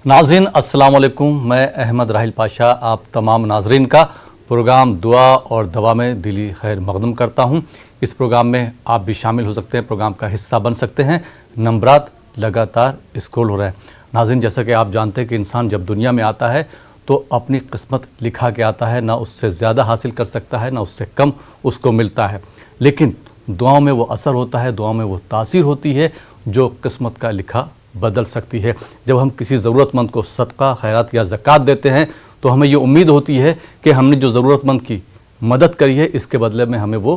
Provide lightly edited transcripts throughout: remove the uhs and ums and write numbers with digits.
ناظرین السلام علیکم، میں احمد راحیل پاشا آپ تمام ناظرین کا پروگرام دعا اور دوا میں دلی خیر مقدم کرتا ہوں۔ اس پروگرام میں آپ بھی شامل ہو سکتے ہیں، پروگرام کا حصہ بن سکتے ہیں۔ نمبرات لگاتار اسکرول ہو رہے ہیں۔ ناظرین جیسا کہ آپ جانتے ہیں کہ انسان جب دنیا میں آتا ہے تو اپنی قسمت لکھا کے آتا ہے، نہ اس سے زیادہ حاصل کر سکتا ہے نہ اس سے کم اس کو ملتا ہے، لیکن دعاؤں میں وہ اثر ہوتا ہے، دعاؤں میں وہ تاثیر ہوتی ہے جو قسمت کا لکھا بدل سکتی ہے۔ جب ہم کسی ضرورت مند کو صدقہ، خیرات یا زکوٰۃ دیتے ہیں تو ہمیں یہ امید ہوتی ہے کہ ہم نے جو ضرورت مند کی مدد کری ہے اس کے بدلے میں ہمیں وہ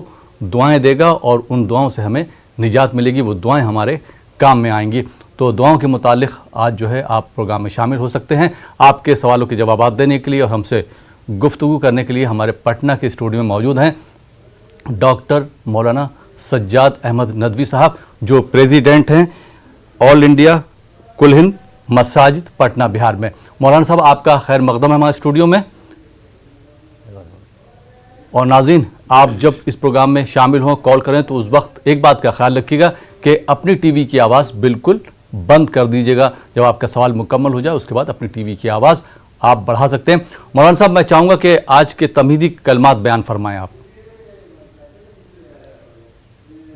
دعائیں دے گا اور ان دعاؤں سے ہمیں نجات ملے گی، وہ دعائیں ہمارے کام میں آئیں گی۔ تو دعاؤں کے متعلق آج جو ہے آپ پروگرام میں شامل ہو سکتے ہیں۔ آپ کے سوالوں کے جوابات دینے کے لیے اور ہم سے گفتگو کرنے کے لیے ہمارے پٹنہ کے اسٹوڈیو میں موجود ہیں ڈاکٹر مولانا سجاد احمد ندوی صاحب، جو پریزیڈنٹ ہیں آل انڈیا کل ہند مساجد پٹنہ بہار میں۔ مولانا صاحب آپ کا خیر مقدم ہے ہمارے اسٹوڈیو میں۔ اور ناظرین آپ جب اس پروگرام میں شامل ہوں، کال کریں تو اس وقت ایک بات کا خیال رکھیے گا کہ اپنی ٹی وی کی آواز بالکل بند کر دیجیے گا۔ جب آپ کا سوال مکمل ہو جائے اس کے بعد اپنی ٹی وی کی آواز آپ بڑھا سکتے ہیں۔ مولانا صاحب میں چاہوں گا کہ آج کے تمہیدی کلمات بیان فرمائیں آپ۔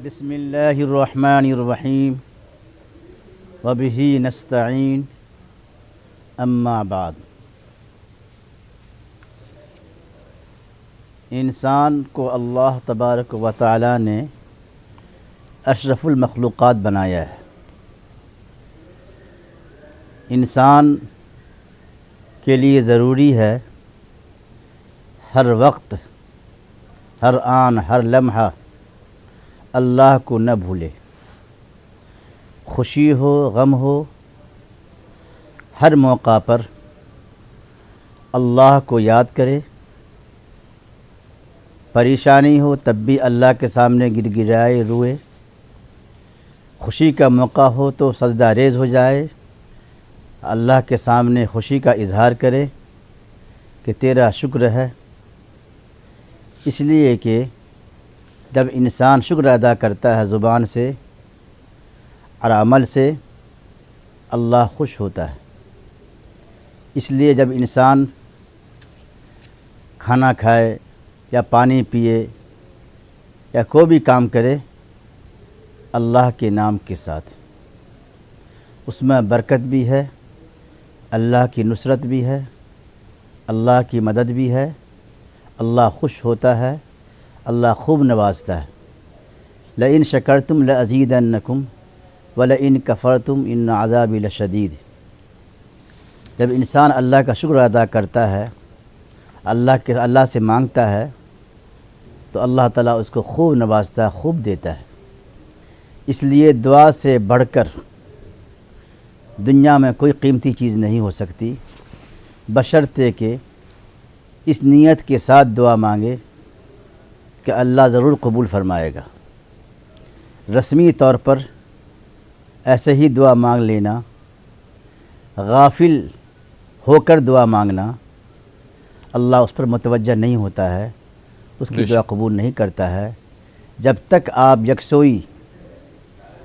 بسم اللہ الرحمن الرحیم وبہ نستعین اما بعد۔ انسان کو اللہ تبارک و تعالی نے اشرف المخلوقات بنایا ہے۔ انسان کے لیے ضروری ہے ہر وقت، ہر آن، ہر لمحہ اللہ کو نہ بھولے۔ خوشی ہو، غم ہو، ہر موقع پر اللہ کو یاد کرے۔ پریشانی ہو تب بھی اللہ کے سامنے گر گرائے روئے۔ خوشی کا موقع ہو تو سجدہ ریز ہو جائے، اللہ کے سامنے خوشی کا اظہار کرے کہ تیرا شکر ہے۔ اس لیے کہ جب انسان شکر ادا کرتا ہے زبان سے اور عمل سے، اللہ خوش ہوتا ہے۔ اس لیے جب انسان کھانا کھائے یا پانی پیے یا کوئی بھی کام کرے اللہ کے نام کے ساتھ، اس میں برکت بھی ہے، اللہ کی نصرت بھی ہے، اللہ کی مدد بھی ہے، اللہ خوش ہوتا ہے، اللہ خوب نوازتا ہے۔ لئن شکرتم لازیدنکم ولئن کفرتم ان عذابی لشدید۔ جب انسان اللہ کا شکر ادا کرتا ہے، اللہ سے مانگتا ہے تو اللہ تعالیٰ اس کو خوب نوازتا ہے، خوب دیتا ہے۔ اس لیے دعا سے بڑھ کر دنیا میں کوئی قیمتی چیز نہیں ہو سکتی، بشرطے کہ اس نیت کے ساتھ دعا مانگے کہ اللہ ضرور قبول فرمائے گا۔ رسمی طور پر ایسے ہی دعا مانگ لینا، غافل ہو کر دعا مانگنا، اللہ اس پر متوجہ نہیں ہوتا ہے، اس کی دعا قبول نہیں کرتا ہے۔ جب تک آپ یکسوئی،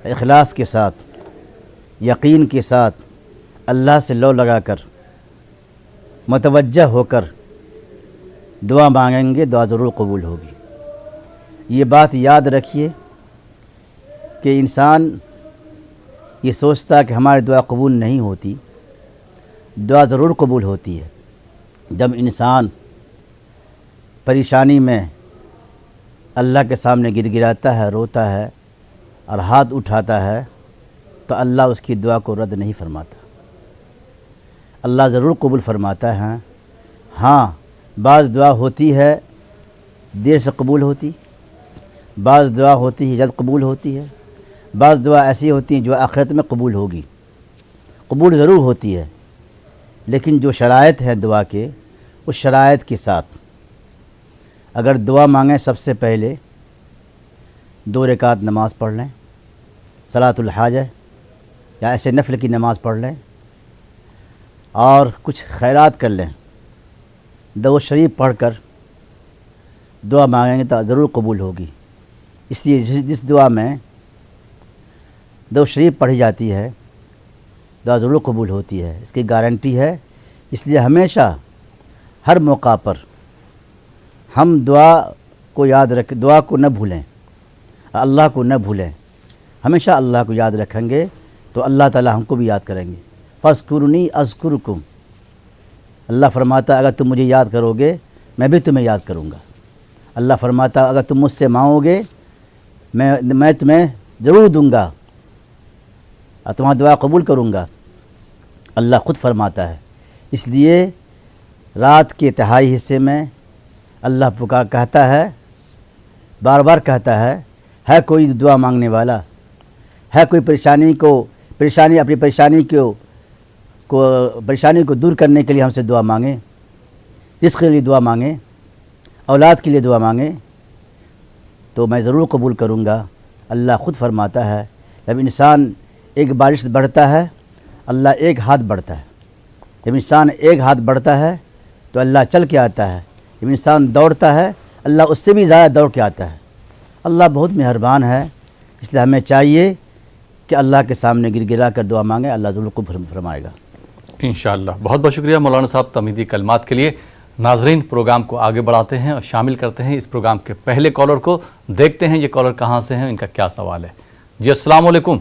اخلاص کے ساتھ، یقین کے ساتھ اللہ سے لو لگا کر متوجہ ہو کر دعا مانگیں گے، دعا ضرور قبول ہوگی۔ یہ بات یاد رکھیے کہ انسان یہ سوچتا ہے کہ ہماری دعا قبول نہیں ہوتی، دعا ضرور قبول ہوتی ہے۔ جب انسان پریشانی میں اللہ کے سامنے گر گراتا ہے، روتا ہے اور ہاتھ اٹھاتا ہے تو اللہ اس کی دعا کو رد نہیں فرماتا، اللہ ضرور قبول فرماتا ہے۔ ہاں بعض دعا ہوتی ہے دیر سے قبول ہوتی، بعض دعا ہوتی ہے جلد قبول ہوتی ہے، بعض دعا ایسی ہوتی ہیں جو آخرت میں قبول ہوگی، قبول ضرور ہوتی ہے، لیکن جو شرائط ہے دعا کے، اس شرائط کے ساتھ اگر دعا مانگیں سب سے پہلے 2 رکعت نماز پڑھ لیں، صلاۃ الحاجہ یا ایسے نفل کی نماز پڑھ لیں، اور کچھ خیرات کر لیں، درود شریف پڑھ کر دعا مانگیں گے تو ضرور قبول ہوگی۔ اس لیے جس دعا میں درود شریف پڑھی جاتی ہے، دعا ضرور قبول ہوتی ہے، اس کی گارنٹی ہے۔ اس لیے ہمیشہ ہر موقع پر ہم دعا کو یاد رکھیں، دعا کو نہ بھولیں، اللہ کو نہ بھولیں، ہمیشہ اللہ کو یاد رکھیں گے تو اللہ تعالی ہم کو بھی یاد کریں گے۔ فاذکرنی اذکرکم، اللہ فرماتا اگر تم مجھے یاد کرو گے میں بھی تمہیں یاد کروں گا۔ اللہ فرماتا اگر تم مجھ سے مانگو گے میں تمہیں ضرور دوں گا اور تمہاری دعا قبول کروں گا، اللہ خود فرماتا ہے۔ اس لیے رات کے تہائی حصے میں اللہ پکار کہتا ہے، بار بار کہتا ہے کوئی دعا مانگنے والا، ہے کوئی اپنی پریشانی کو دور کرنے کے لیے ہم سے دعا مانگیں، رزق کے لیے دعا مانگیں، اولاد کے لیے دعا مانگیں تو میں ضرور قبول کروں گا۔ اللہ خود فرماتا ہے جب انسان ایک بارش بڑھتا ہے اللہ ایک ہاتھ بڑھتا ہے، جب انسان ایک ہاتھ بڑھتا ہے تو اللہ چل کے آتا ہے، جب انسان دوڑتا ہے اللہ اس سے بھی زیادہ دوڑ کے آتا ہے۔ اللہ بہت مہربان ہے، اس لیے ہمیں چاہیے کہ اللہ کے سامنے گر گرا کر دعا مانگیں، اللہ ضرور قبول فرمائے گا انشاءاللہ۔ بہت بہت شکریہ مولانا صاحب تمہیدی کلمات کے لیے۔ ناظرین پروگرام کو آگے بڑھاتے ہیں اور شامل کرتے ہیں اس پروگرام کے پہلے کالر کو، دیکھتے ہیں یہ کالر کہاں سے ہیں، ان کا کیا سوال ہے۔ جی السلام علیکم۔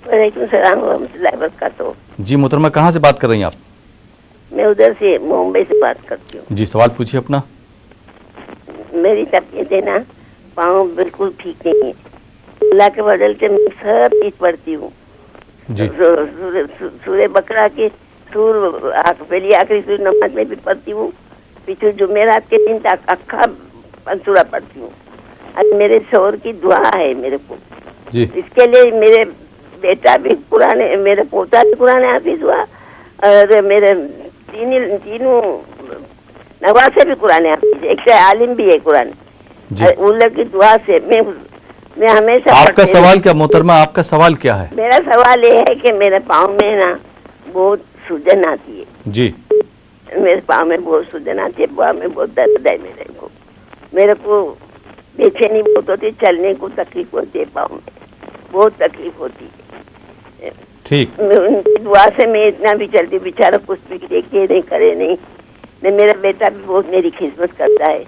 وعلیکم السلام ورحمۃ اللہ وبرکاتہ۔ جی محترمہ کہاں سے بات کر رہی ہیں آپ؟ میں ادھر سے ممبئی سے بات کرتی ہوں۔ جی سوال پوچھیے اپنا۔ میری طبیعت ہے نا، پاؤں بالکل ٹھیک نہیں ہے، اللہ کے فضل سے میں سب چیز پڑھتی ہوں، جی سورہ بقرہ کے پہلی آخری سورہ نماز میں بھی پڑھتی ہوں، پچھلے جمعرات کے دن تک اکھا سورہ پڑھتی ہوں، اور میرے شوہر کی دعا ہے میرے کو، جی اس کے لیے میرے بیٹا بھی قرآن، میرے پوتا بھی قرآن حافظ ہوا، اور میرے تینوں نواسے بھی قرآن حافظ، ایک سے عالم بھی ہے قرآن، جی اللہ کی دعا سے میں ہمیشہ آپ کا سوال کیا محترمہ، آپ کا سوال کیا ہے؟ میرا سوال یہ ہے کہ میرے پاؤں میں نا بہت سوجن آتی ہے، جی میرے پاؤں میں بہت سوجن آتی ہے، پاؤں میں بہت درد ہے، میرے کو بے چینی بہت ہوتی ہے، چلنے کو تکلیف ہوتی ہے، پاؤں میں بہت تکلیف ہوتی ہے۔ ٹھیک، ان کی دعا سے میں اتنا بھی چلتی، بیچارہ کچھ بھی دیکھے نہیں کرے نہیں، میرا بیٹا بھی بہت میری خدمت کرتا ہے،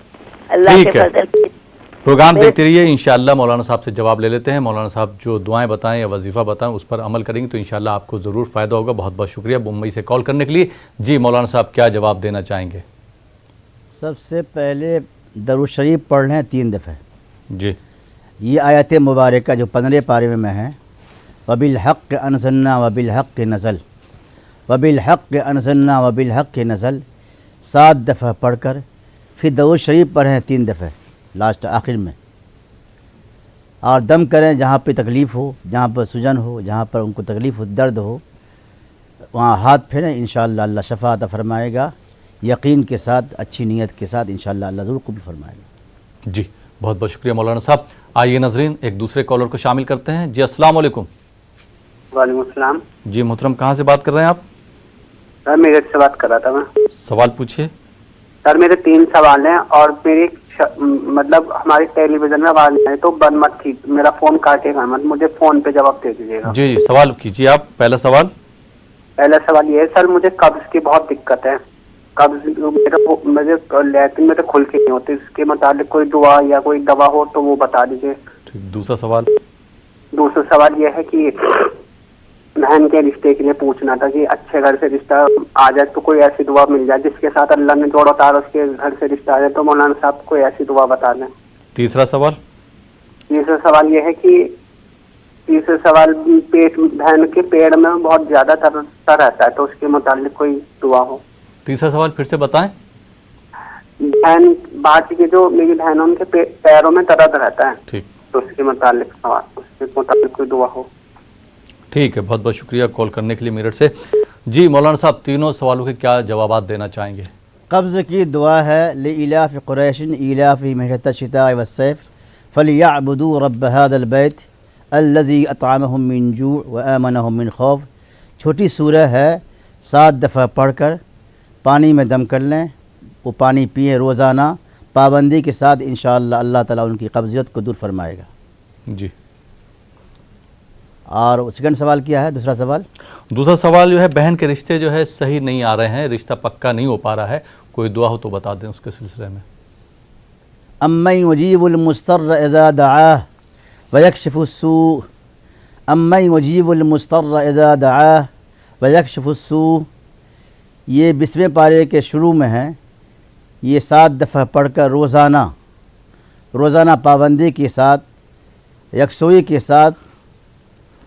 اللہ کے فضل سے۔ پروگرام دیکھتے رہیے، انشاءاللہ مولانا صاحب سے جواب لے لیتے ہیں۔ مولانا صاحب جو دعائیں بتائیں یا وظیفہ بتائیں اس پر عمل کریں گے تو انشاءاللہ آپ کو ضرور فائدہ ہوگا۔ بہت بہت شکریہ ممبئی سے کال کرنے کے لیے۔ جی مولانا صاحب کیا جواب دینا چاہیں گے؟ سب سے پہلے درود شریف پڑھ لیں 3 دفعہ۔ جی یہ آیت مبارکہ جو 15 پارے میں ہے، وَبِالْحَقِّ أَنزَلْنَا وَبِالْحَقِّ نَزَلَ، وَبِالْحَقِّ أَنزَلْنَا وَبِالْحَقِّ نَزَلَ 7 دفعہ پڑھ کر پھر درود شریف پڑھیں 3 دفعہ لاسٹ آخر میں، اور دم کریں جہاں پہ تکلیف ہو، جہاں پر سجن ہو، جہاں پر ان کو تکلیف ہو، درد ہو، وہاں ہاتھ پھیریں، انشاءاللہ اللہ شفا عطا فرمائے گا، یقین کے ساتھ، اچھی نیت کے ساتھ انشاءاللہ اللہ ضرور قبول فرمائے گا۔ جی بہت بہت شکریہ مولانا صاحب۔ آئیے ناظرین ایک دوسرے کالر کو شامل کرتے ہیں۔ جی السلام علیکم۔ وعلیکم السلام جی محترم کہاں سے بات کر رہے ہیں آپ؟ سر، میرے سے بات کر رہا تھا میں۔ سوال پوچھیے۔ سر میرے 3 سوال ہیں، اور میری مطلب ہماری ٹیلی ویژن میں آواز نہیں آئی تو بند مت کیجیے، میرا فون کاٹے گا مت، مجھے فون پہ جواب دے دیجیے گا۔ جی سوال کیجیے آپ۔ پہلا سوال۔ پہلا سوال یہ ہے سر، مجھے قبض کی بہت دقت ہے، قبض مجھے لیٹرن میں تو کھل کے نہیں ہوتی، اس کے متعلق کوئی دعا یا کوئی دوا ہو تو وہ بتا دیجیے۔ ٹھیک، دوسرا سوال۔ دوسرا سوال یہ ہے کہ بہن کے رشتے کے لیے پوچھنا تھا کہ اچھے گھر سے رشتہ آ جائے تو کوئی ایسی دعا مل جائے جس کے ساتھ اللہ نے جوڑا تار اس کے گھر سے رشتہ آ جائے، تو مولانا صاحب کوئی ایسی دعا بتا دیں۔ تیسرا سوال۔ تیسرا سوال یہ ہے کہ بہن کے پیڑ میں بہت زیادہ ترتا رہتا ہے تو اس کے متعلق کوئی دعا ہو۔ تیسرا سوال پھر سے بتائیں۔ بہن بات کی جو میری بہن ان کے پیروں میں درد رہتا ہے ٹھیک تو اس کے متعلق سوال، اس کے متعلق کوئی دعا ہو۔ ٹھیک ہے، بہت بہت شکریہ کال کرنے کے لیے میرٹھ سے۔ جی مولانا صاحب تینوں سوالوں کے کیا جوابات دینا چاہیں گے؟ قبض کی دعا ہے لإلاف قریش إیلافهم رحلة الشتاء والصيف فلیعبدوا رب هذا البیت الذی اطعمهم من جوع وآمنهم من خوف۔ چھوٹی سورہ ہے، 7 دفعہ پڑھ کر پانی میں دم کر لیں، وہ پانی پئیں روزانہ پابندی کے ساتھ، انشاءاللہ اللہ تعالیٰ ان کی قبضیت کو دور فرمائے گا۔ جی اور سیکنڈ سوال کیا ہے؟ دوسرا سوال دوسرا سوال جو ہے بہن کے رشتے جو ہے صحیح نہیں آ رہے ہیں, رشتہ پکا نہیں ہو پا رہا ہے, کوئی دعا ہو تو بتا دیں اس کے سلسلے میں. امن یجیب المضطر اذا دعاہ ویکشف السوء, امن یجیب المضطر اذا دعاہ ویکشف السوء, یہ 20ویں پارے کے شروع میں ہے. یہ 7 دفعہ پڑھ کر روزانہ پابندی کے ساتھ, یکسوئی کے ساتھ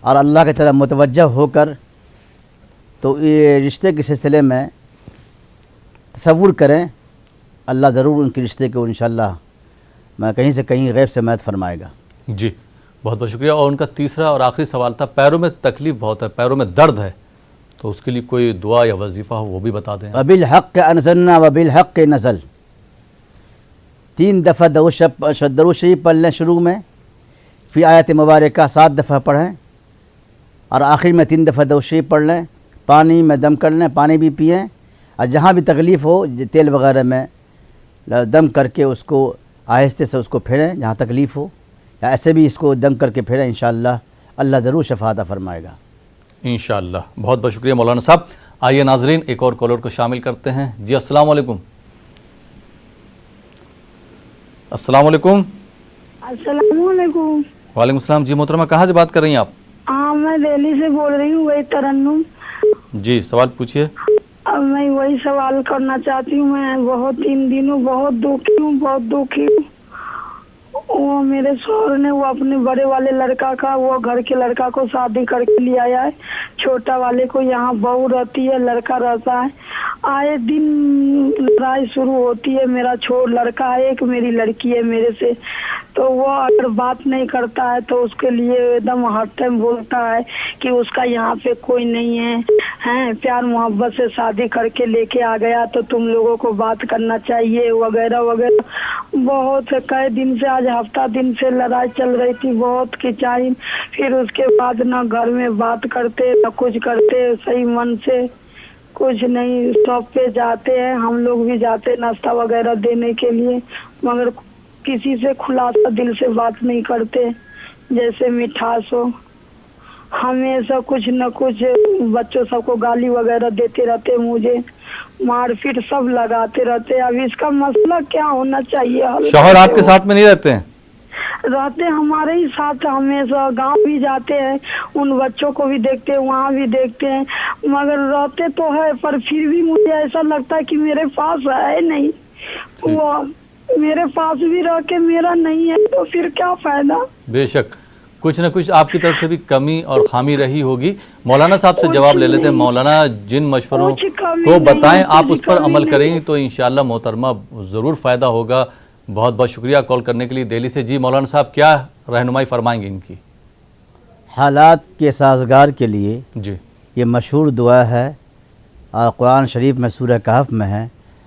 اور اللہ کی طرف متوجہ ہو کر, تو یہ رشتے کے سلسلے میں تصور کریں, اللہ ضرور ان کے رشتے کو انشاءاللہ میں کہیں سے کہیں غیب سے مدد فرمائے گا. جی بہت بہت شکریہ. اور ان کا تیسرا اور آخری سوال تھا, پیروں میں تکلیف بہت ہے, پیروں میں درد ہے, تو اس کے لیے کوئی دعا یا وظیفہ ہو وہ بھی بتا دیں. وبالحق انزلنا وبالحق نزل, 3 دفعہ درود شریف پڑھ لیں شروع میں, پھر آیت مبارکہ 7 دفعہ پڑھیں, اور آخر میں 3 دفعہ درود شریف پڑھ لیں. پانی میں دم کر لیں, پانی بھی پئیں, اور جہاں بھی تکلیف ہو تیل وغیرہ میں دم کر کے اس کو آہستہ سے اس کو پھیریں جہاں تکلیف ہو, یا ایسے بھی اس کو دم کر کے پھیریں, انشاءاللہ اللہ ضرور شفا عطا فرمائے گا انشاءاللہ. بہت بہت شکریہ مولانا صاحب. آئیے ناظرین ایک اور کالر کو شامل کرتے ہیں. جی السلام علیکم. السلام علیکم. السلام علیکم. وعلیکم السلام. جی محترمہ کہاں سے بات کر رہی ہیں آپ؟ ہاں میں دہلی سے بول رہی ہوں, وہی ترنم. جی سوال پوچھیے. میں وہی سوال کرنا چاہتی ہوں. میں بہت 3 دنوں بہت دکھی ہوں. وہ میرے شوہر نے وہ اپنے بڑے والے لڑکا کا, وہ گھر کے لڑکا کو شادی کر کے لے آیا ہے. چھوٹا والے کو یہاں بہو رہتی ہے, لڑکا رہتا ہے. آئے دن لڑائی شروع ہوتی ہے. میرا لڑکا ہے, ایک میری لڑکی ہے میرے سے, تو وہ اگر بات نہیں کرتا ہے تو اس کے لیے ایک دم ہر ٹائم بولتا ہے کہ اس کا یہاں پہ کوئی نہیں ہے, پیار محبت سے شادی کر کے لے کے آ گیا تو تم لوگوں کو بات کرنا چاہیے وغیرہ وغیرہ. بہت کئی دن سے, آج ہفتہ دن سے لڑائی چل رہی تھی, بہت کھچائی. پھر اس کے بعد نہ گھر میں بات کرتے نہ کچھ کرتے صحیح من سے, کچھ نہیں. شاپ پہ جاتے ہیں, ہم لوگ بھی جاتے ناشتہ وغیرہ دینے کے لیے, مگر کسی سے خلاصہ دل سے بات نہیں کرتے جیسے مٹھاس ہو. ہمیشہ کچھ نہ کچھ بچوں سب کو گالی وغیرہ دیتے رہتے, مجھے مار پیٹ سب لگاتے رہتے. اب اس کا مسئلہ کیا ہونا چاہیے؟ شوہر آپ کے ساتھ میں نہیں رہتے ہیں؟ رہتے ہمارے ہی ساتھ, ہمیشہ گاؤں بھی جاتے ہیں, ان بچوں کو بھی دیکھتے ہیں, وہاں بھی دیکھتے ہیں, مگر رہتے تو ہے پر پھر بھی مجھے ایسا لگتا ہے کہ میرے پاس ہے نہیں. وہ میرے پاس بھی رہ کے میرا نہیں ہے تو پھر کیا فائدہ؟ بے شک کچھ نہ کچھ آپ کی طرف سے بھی کمی اور خامی رہی ہوگی. مولانا صاحب سے جواب لے لیتے ہیں. مولانا جن مشوروں کو بتائیں آپ اس پر عمل کریں گے تو انشاءاللہ محترمہ ضرور فائدہ ہوگا. بہت بہت شکریہ کال کرنے کے لیے دہلی سے. جی مولانا صاحب کیا رہنمائی فرمائیں گے ان کی؟ حالات کے سازگار کے لیے جی یہ مشہور دعا ہے, اور قرآن شریف میں سورہ کہف میں ہے,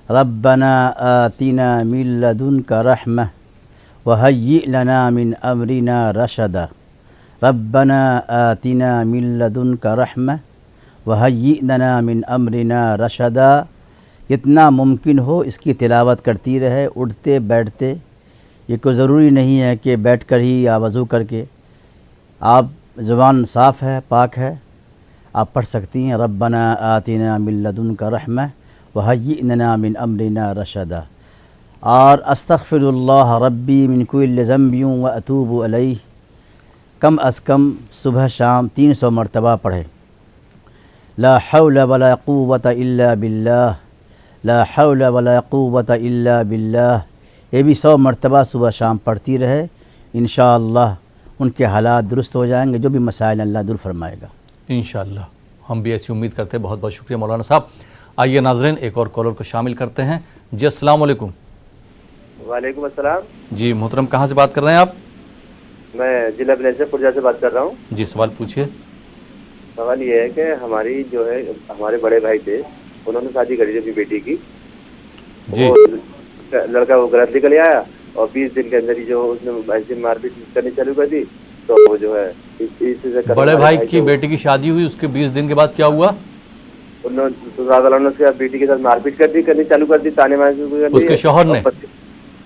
ربنا آتنا من لدنک رحمہ وہیئ لنا من امرنا رشدا. ربنا آتنا من لدنک رحمہ وہیئ لنا من امرنا رشدا. جتنا ممکن ہو اس کی تلاوت کرتی رہے, اٹھتے بیٹھتے. یہ کوئی ضروری نہیں ہے کہ بیٹھ کر ہی یا وضو کر کے, آپ زبان صاف ہے, پاک ہے, آپ پڑھ سکتی ہیں ربنا آتنا من لدنک رحمہ وہیئ لنا من امرنا رشدا. اور استغفر اللہ ربی من کل ذنب واتوب الیہ کم از کم صبح شام 300 مرتبہ پڑھیں. لا حول ولا قوت الا باللہ, لا حول ولا قوت الا باللہ. یہ بھی 100 مرتبہ صبح شام پڑھتی رہے, انشاءاللہ ان کے حالات درست ہو جائیں گے, جو بھی مسائل اللہ دور فرمائے گا انشاءاللہ. ہم بھی ایسی امید کرتے ہیں. بہت بہت شکریہ مولانا صاحب. آئیے ناظرین ایک اور کالر کو شامل کرتے ہیں. جی السلام علیکم. وعلیکم السلام. جی محترم کہاں سے بات کر رہے ہیں آپ؟ میں ضلع بلند پرجا سے بات کر رہا ہوں. جی سوال پوچھیے. سوال یہ ہے کہ ہماری جو ہے ہمارے بڑے بھائی تھے, انہوں نے شادی کری تھی اپنی بیٹی کی. جی لڑکا وہ غلط نکل آیا اور 20 دن کے اندر ہی جو اس نے ایسی مار پیٹ کرنی چالو کر دی, تو وہ جو ہے بڑے بھائی کی بیٹی کی شادی ہوئی, اس کے 20 دن کے بعد کیا ہوا؟ انہوں نے اس کے بیٹی کے ساتھ مار پیٹ کرنی چالو کر دی, تانے مارے اس کے شوہر نے.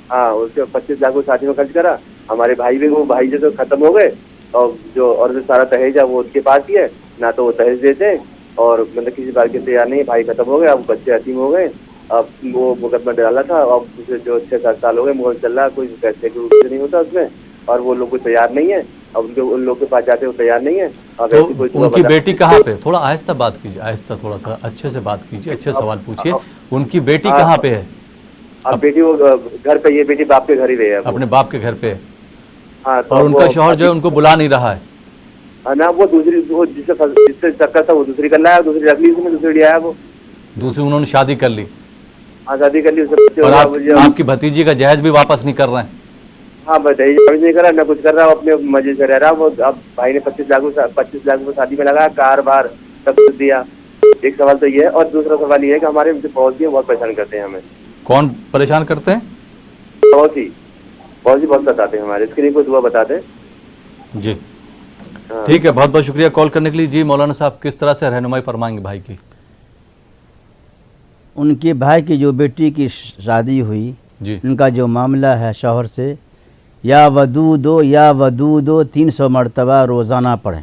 ہاں اس کے 25 لاکھ کو شادی میں خرچ کرا. ہمارے بھائی بھی وہ بھائی جو ختم ہو گئے, اور جو سارا تہیج ہے وہ ان کے پاس ہی ہے, نہ تو وہ تہیج دیتے ہیں اور مطلب کسی بات کے تیار نہیں. بھائی ختم ہو گیا, اب بچے یتیم ہو گئے. اب وہ مقدمہ ڈالا تھا, اب جو 6-7 سال ہو گئے مقدمہ چل رہا, کوئی پیسے کی نہیں ہوتا اس میں, اور وہ لوگ کوئی تیار نہیں ہے. اب ان لوگ کے پاس جاتے وہ تیار نہیں ہے. اب تو ایسی کوئی ان کی بیٹی کہاں پہ, تھوڑا آہستہ بات کیجیے, آہستہ تھوڑا سا اچھے سے بات کیجیے, اچھے سوال پوچھیے. ان کی بیٹی کہاں پہ ہے؟ اب بیٹی وہ گھر پہ, یہ بیٹی باپ کے گھر ہی رہی ہے, اپنے باپ کے گھر پہ. ہاں. اور ان کا شوہر جو ہے ان کو بلا نہیں رہا ہے نا, وہ دوسری, وہ جس سے چکر تھا وہ دوسری کر رہا ہے, دوسری رکھ لی اس میں, دوسری لیا ہے وہ, دوسری انہوں نے شادی کر لی. ہاں شادی کر لی. اور آپ کی بھتیجی کا جہیز بھی واپس نہیں کر رہے ہیں؟ ہاں بتائیے, نہیں کر رہا نہ کچھ کر رہا, اپنے مزے سے رہ رہا وہ. اب بھائی نے 25 لاکھ روپے شادی میں لگایا, کار بار سب کچھ دیا. ایک سوال تو یہ ہے, اور دوسرا سوال یہ ہے کہ ہمارے پڑوسی بھی بہت پریشان کرتے ہیں ہمیں. کون پریشان کرتے ہیں؟ پڑوسی بہت ستاتے ہیں ہمارے. اس کے لیے کوئی دعا بتا دیں. جی ٹھیک ہے, بہت بہت شکریہ کال کرنے کے لیے. جی مولانا صاحب, کس طرح سے رہنمائی فرمائیں گے بھائی کی؟ ان کے بھائی کی جو بیٹی کی شادی ہوئی, جی ان کا جو معاملہ ہے شوہر سے, یا ودودو 300 مرتبہ روزانہ پڑھیں.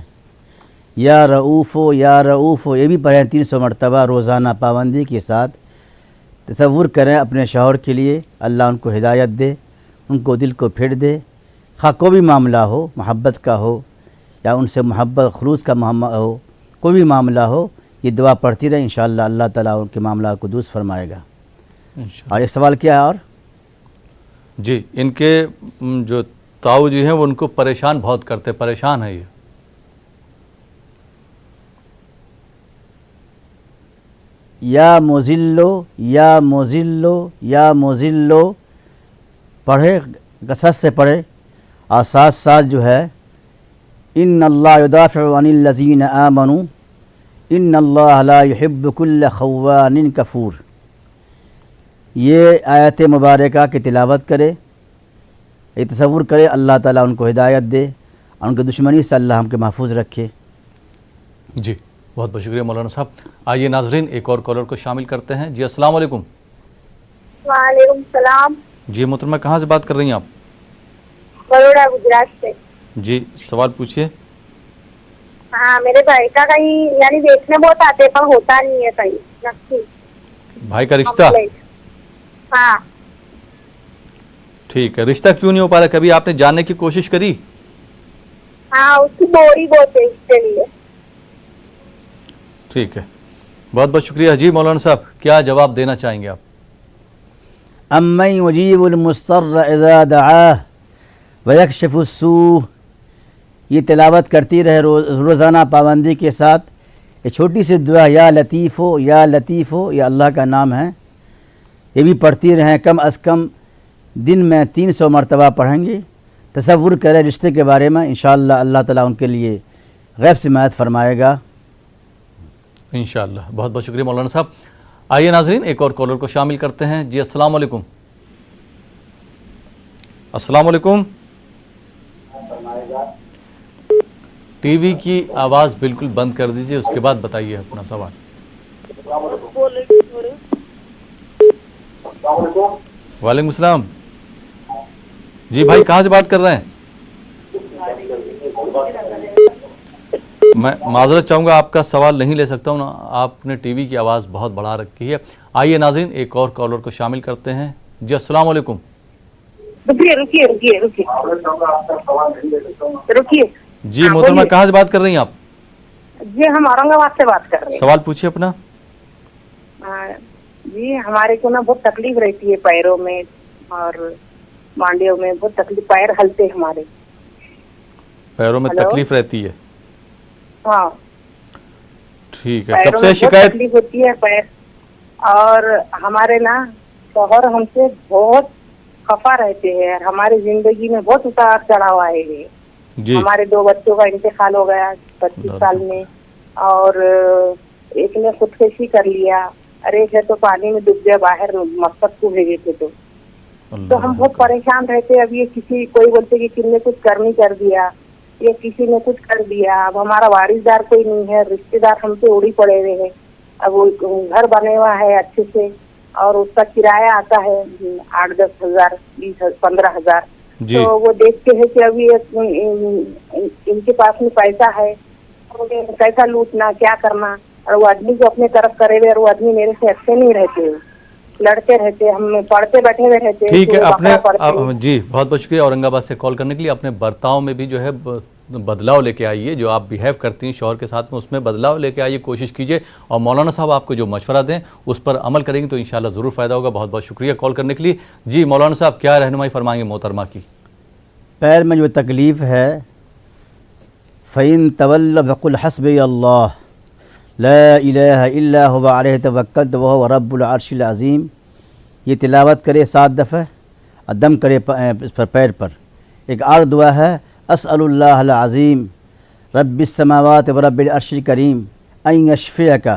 یا رؤوفو یہ بھی پڑھیں 300 مرتبہ روزانہ پابندی کے ساتھ. تصور کریں اپنے شوہر کے لیے, اللہ ان کو ہدایت دے, ان کو دل کو پھیر دے. خواہ کوئی بھی معاملہ ہو, محبت کا ہو یا ان سے محبت خلوص کا ہو, کوئی بھی معاملہ ہو, یہ دعا پڑھتی رہے, انشاءاللہ اللہ تعالیٰ ان کے معاملہ کو درست فرمائے گا. اور ایک سوال کیا ہے اور؟ جی, ان کے جو تاؤ جی ہیں وہ ان کو پریشان بہت کرتے, پریشان ہے یہ. یا موزلو پڑھے, کثرت سے پڑھے, اور ساتھ ساتھ جو ہے ان اللہ یدافع عن الذین آمنوا ان اللہ لا يحب كل خوان کفور. یہ آیت مبارکہ کی تلاوت کرے, یہ تصور کرے اللہ تعالیٰ ان کو ہدایت دے, اور ان کی دشمنی سے اللہ ہم کے محفوظ رکھے. جی بہت بہت شکریہ مولانا صاحب. آئیے ناظرین ایک اور کالر کو شامل کرتے ہیں. جی السلام علیکم. وعلیکم السلام. جی محترمہ, کہاں سے بات کر رہی ہیں آپ؟ بروڑا, گجرات سے. جی سوال پوچھیے. ہاں, میرے بھائی کا کہیں یعنی دیکھنے بہت آتے پر ہوتا نہیں ہے کہیں نقصی. بھائی کا رشتہ؟ ہاں. ٹھیک ہے, رشتہ کیوں نہیں ہو پا رہا, کبھی آپ نے جاننے کی کوشش کری؟ ہاں, اس کی بوری بہت ہے, اس کے لیے. ٹھیک ہے, بہت بہت شکریہ. جی مولانا صاحب, کیا جواب دینا چاہیں گے آپ؟ امن یجیب المضطر اذا دعاہ ویکشف السوء, یہ تلاوت کرتی رہے روزانہ پابندی کے ساتھ. یہ چھوٹی سی دعا یا لطیفو, یہ اللہ کا نام ہے, یہ بھی پڑھتی رہیں. کم از کم دن میں 300 مرتبہ پڑھیں گے. تصور کریں رشتے کے بارے میں, انشاءاللہ اللہ تعالیٰ ان کے لیے غیب سے مدد فرمائے گا انشاءاللہ. بہت بہت شکریہ مولانا صاحب. آئیے ناظرین ایک اور کالر کو شامل کرتے ہیں. جی السلام علیکم. السلام علیکم. ٹی وی کی آواز بالکل بند کر دیجئے, اس کے بعد بتائیے اپنا سوال. وعلیکم السلام. جی بھائی, کہاں سے بات کر رہے ہیں؟ میں معذرت چاہوں گا, آپ کا سوال نہیں لے سکتا ہوں, آپ نے ٹی وی کی آواز بہت بڑھا رکھی ہے. آئیے ناظرین ایک اور کالر کو شامل کرتے ہیں. جی السلام علیکم. رکیے. جی محترمہ, کہاں سے بات کر رہی ہیں آپ؟ جی ہم اورنگ آباد سے بات کر رہے ہیں. سوال پوچھیے اپنا. جی ہمارے کو نا بہت تکلیف رہتی ہے پیروں میں اور مانڈیوں میں, بہت تکلیف, پیر ہلتے ہمارے. پیروں میں تکلیف رہتی ہے؟ ہاں ٹھیک ہے. کب سے شکایت تکلیف ہوتی ہے پیر, اور ہمارے نا شوہر ہم سے بہت خفا رہتے ہیں, ہماری زندگی میں بہت اتار چڑھاؤ آئے ہیں. جی ہمارے 2 بچوں کا انتقال ہو گیا 25 سال میں, اور ایک نے خودکشی کر لیا, اور ایک ہے تو پانی میں ڈوب گیا باہر, مقصد کو بھیجے تھے. تو ہم بہت پریشان رہتے. اب یہ کسی کوئی بولتے کہ کسی نے کچھ کرنی کر دیا, یہ کسی نے کچھ کر دیا. اب ہمارا وارثدار کوئی نہیں ہے, رشتے دار ہم سے اڑی پڑے ہوئے ہیں. اب وہ گھر بنے ہوا ہے اچھے سے, اور اس کا کرایہ آتا ہے 8-10 ہزار, 15 ہزار. تو وہ دیکھتے ہیں کہ ابھی ان کے پاس میں پیسہ ہے, کیسا لوٹنا, کیا کرنا. اور وہ آدمی کو اپنے طرف کرے ہوئے اور وہ آدمی میرے سے اچھے نہیں رہتے, لڑتے رہتے, ہم پڑھتے بیٹھے ہوئے رہتے. ٹھیک ہے, اپنے جی بہت بہت شکریہ اورنگ آباد سے کال کرنے کے لیے. اپنے برتاؤ میں بھی جو ہے بدلاؤ لے کے آئیے, جو آپ بیہیو کرتی ہیں شوہر کے ساتھ میں اس میں بدلاؤ لے کے آئیے, کوشش کیجئے, اور مولانا صاحب آپ کو جو مشورہ دیں اس پر عمل کریں گے تو انشاءاللہ ضرور فائدہ ہوگا. بہت بہت شکریہ کال کرنے کے لیے. جی مولانا صاحب کیا رہنمائی فرمائیں گے محترمہ کی؟ پیر میں جو تکلیف ہے, فَإِن تَوَلَّوْا فَقُلْ حَسْبِيَ اللَّهُ لَا إِلَٰهَ إِلَّا هُوَ عَلَيْهِ تَوَكَّلْتُ وَهُوَ رَبُّ الْعَرْشِ الْعَظِيمِ. یہ تلاوت کرے 7 دفعہ, دم کرے اس پر پیر پر. ایک اور دعا ہے, اسأل اللہ العظیم رب السماوات و رب العرش الکریم ان یشفیک,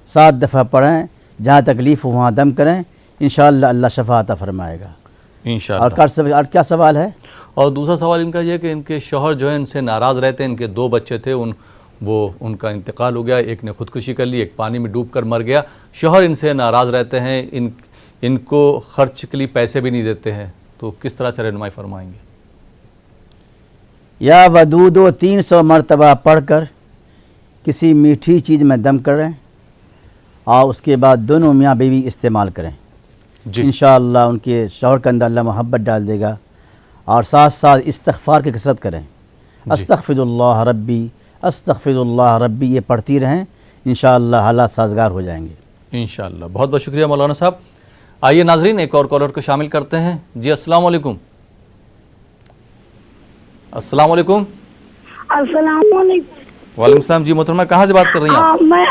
7 دفعہ پڑھیں, جہاں تکلیف ہو وہاں دم کریں, انشاءاللہ اللہ شفا عطا فرمائے گا انشاءاللہ. اور کیا سوال ہے؟ اور دوسرا سوال ان کا یہ کہ ان کے شوہر جو ہے ان سے ناراض رہتے ہیں, ان کے 2 بچے تھے, ان کا انتقال ہو گیا, ایک نے خودکشی کر لی, ایک پانی میں ڈوب کر مر گیا. شوہر ان سے ناراض رہتے ہیں, ان کو خرچ کے لیے پیسے بھی نہیں دیتے ہیں, تو کس طرح سے رہنمائی فرمائیں گے؟ یا ودودو 300 مرتبہ پڑھ کر کسی میٹھی چیز میں دم کریں, اور اس کے بعد دونوں میاں بیوی استعمال کریں. جی انشاءاللہ ان کے شوہر کے اندر اللہ محبت ڈال دے گا. اور ساتھ ساتھ استغفار کی کثرت کریں, استغفر اللہ ربی استغفر اللہ ربی, یہ پڑھتی رہیں, انشاءاللہ حالات سازگار ہو جائیں گے انشاءاللہ. بہت بہت شکریہ مولانا صاحب. آئیے ناظرین ایک اور کالر کو شامل کرتے ہیں. جی السلام علیکم. السلام علیکم. السلام علیکم. وعلیکم السلام. جی محترمہ کہاں سے بات کر رہی ہیں آپ؟ میں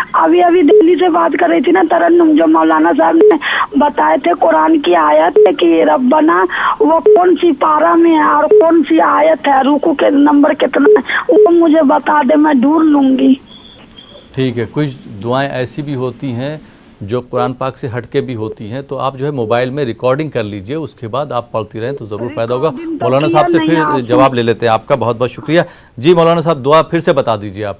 ابھی دہلی سے بات کر رہی تھی نا. ترنم جو مولانا صاحب نے بتائے تھے قرآن کی آیت ہے کہ ربنا, وہ کون سی پارہ میں ہے اور کون سی آیت ہے, رکوع کے نمبر کتنا ہے, وہ مجھے بتا دے, میں ڈھونڈ لوں گی. ٹھیک ہے. کچھ دعائیں ایسی بھی ہوتی ہیں جو قرآن پاک سے ہٹ کے بھی ہوتی ہیں, تو آپ جو ہے موبائل میں ریکارڈنگ کر لیجئے, اس کے بعد آپ پڑھتی رہیں تو ضرور فائدہ ہوگا. مولانا صاحب سے پھر جواب لے لیتے ہیں آپ کا. بہت بہت شکریہ. جی مولانا صاحب دعا پھر سے بتا دیجئے آپ.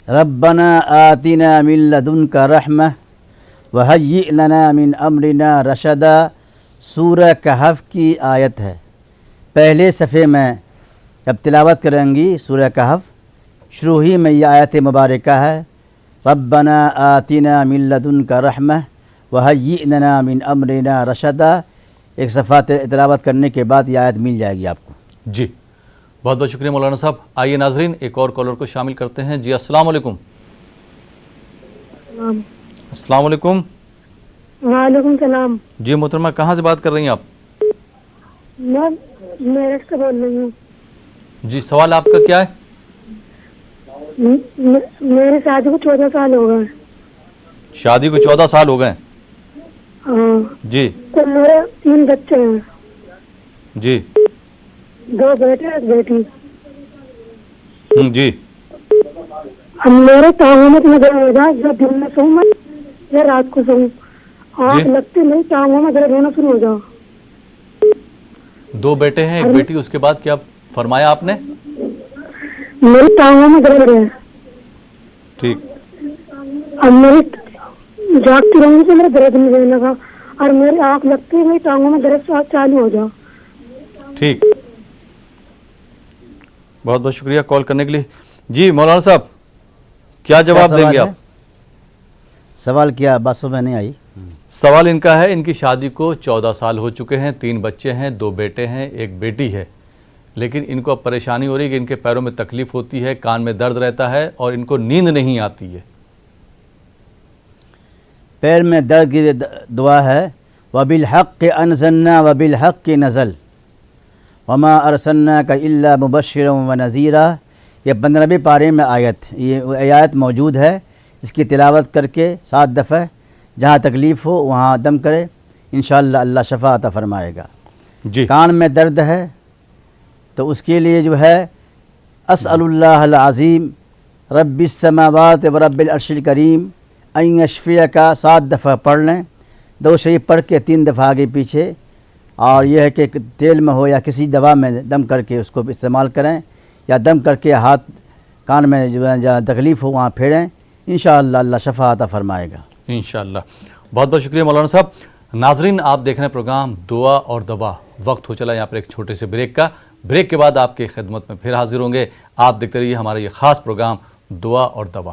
ربنا آتنا من لدنک رحمہ وہیئ لنا من امرنا رشدا, سورہ کہف کی آیت ہے. پہلے صفحے میں جب تلاوت کریں گی سورہ کہف, شروع ہی میں یہ آیت مبارکہ ہے, ربنا آتنا من لدنک رحمہ وہیئ لنا من امرنا رشدا. ایک صفحہ تلاوت کرنے کے بعد یہ آیت مل جائے گی آپ کو. جی بہت بہت شکریہ مولانا صاحب. آئیے ناظرین ایک اور کالر کو شامل کرتے ہیں. جی السلام علیکم. السلام علیکم. وعلیکم السلام. جی محترمہ کہاں سے بات کر رہی ہیں آپ؟ میں میرٹھ سے بول رہی ہوں. جی سوال آپ کا کیا ہے؟ میری شادی کو 14 سال ہو گئے. شادی کو 14 سال ہو گئے؟ ہاں. جی. تو میرے 3 بچے ہیں. جی. 2 بیٹے ایک بیٹی. جی. اب میرے ٹانگوں میں اتنا درد ہو جائے, جب دن میں سوؤں میں یا رات کو سوؤں, آنکھ لگتی نہیں, ٹانگوں میں درد ہونا شروع ہو جاؤ. 2 بیٹے ہیں ایک بیٹی, اس کے بعد کیا فرمایا آپ نے؟ میری ٹانگوں میں درد ہے. ٹھیک. اب میری جاگتی رہوں گی تو میرا درد نہیں رہنے لگا, اور میری آنکھ لگتی ہے, میری ٹانگوں میں درد چالو ہو جاؤ. ٹھیک. بہت بہت شکریہ کال کرنے کے لیے. جی مولانا صاحب کیا جواب دیں گے آپ؟ سوال کیا بات سمجھ میں نہیں آئی. سوال ان کا ہے, ان کی شادی کو 14 سال ہو چکے ہیں, 3 بچے ہیں, 2 بیٹے ہیں, ایک بیٹی ہے, لیکن ان کو اب پریشانی ہو رہی ہے کہ ان کے پیروں میں تکلیف ہوتی ہے, کان میں درد رہتا ہے اور ان کو نیند نہیں آتی ہے. پیر میں درد کی دعا ہے, وَبِالْحَقِّ أَنزَلْنَا وَبِالْحَقِّ نَزَلَ وَمَا أَرْسَلْنَاكَ إِلَّا مُبَشِّرًا وَنَذِيرًا. یہ 15ویں پارے میں یہ آیت موجود ہے. اس کی تلاوت کر کے 7 دفعہ جہاں تکلیف ہو وہاں دم کرے, انشاءاللہ اللہ شفا عطا فرمائے گا. جی. کان میں درد ہے تو اس کے لیے جو ہے اسأل اللہ العظیم رب السماوات و رب العرش الکریم ان یشفیک 7 دفعہ پڑھ لیں, 2 شریف پڑھ کے 3 دفعہ آگے پیچھے. اور یہ ہے کہ تیل میں ہو یا کسی دوا میں دم کر کے اس کو استعمال کریں, یا دم کر کے ہاتھ کان میں جہاں تکلیف ہو وہاں پھیریں, انشاءاللہ اللہ شفا عطا فرمائے گا انشاءاللہ. بہت بہت شکریہ مولانا صاحب. ناظرین آپ دیکھ رہے ہیں پروگرام دعا اور دوا. وقت ہو چلا یہاں پر ایک چھوٹے سے بریک کا. بریک کے بعد آپ کی خدمت میں پھر حاضر ہوں گے. آپ دیکھتے رہیے ہمارا یہ خاص پروگرام دعا اور دوا.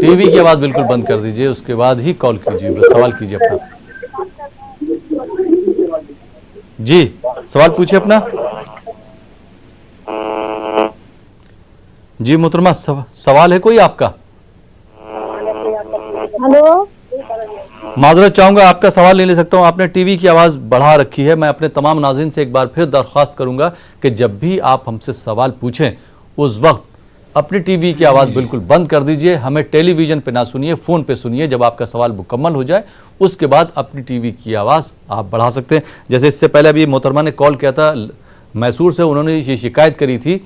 ٹی وی کی آواز بالکل بند کر دیجئے, اس کے بعد ہی کال کیجئے, سوال کیجئے اپنا. جی سوال پوچھئے اپنا. جی محترمہ سوال ہے کوئی آپ کا؟ ہلو معذرت چاہوں گا آپ کا سوال نہیں لے سکتا ہوں, آپ نے ٹی وی کی آواز بڑھا رکھی ہے. میں اپنے تمام ناظرین سے ایک بار پھر درخواست کروں گا کہ جب بھی آپ ہم سے سوال پوچھیں اس وقت اپنی ٹی وی کی آواز بالکل بند کر دیجئے. ہمیں ٹیلی ویژن پہ نہ سنیے, فون پہ سنیے. جب آپ کا سوال مکمل ہو جائے اس کے بعد اپنی ٹی وی کی آواز آپ بڑھا سکتے ہیں. جیسے اس سے پہلے ابھی محترمہ نے کال کیا تھا میسور سے, انہوں نے یہ شکایت کری تھی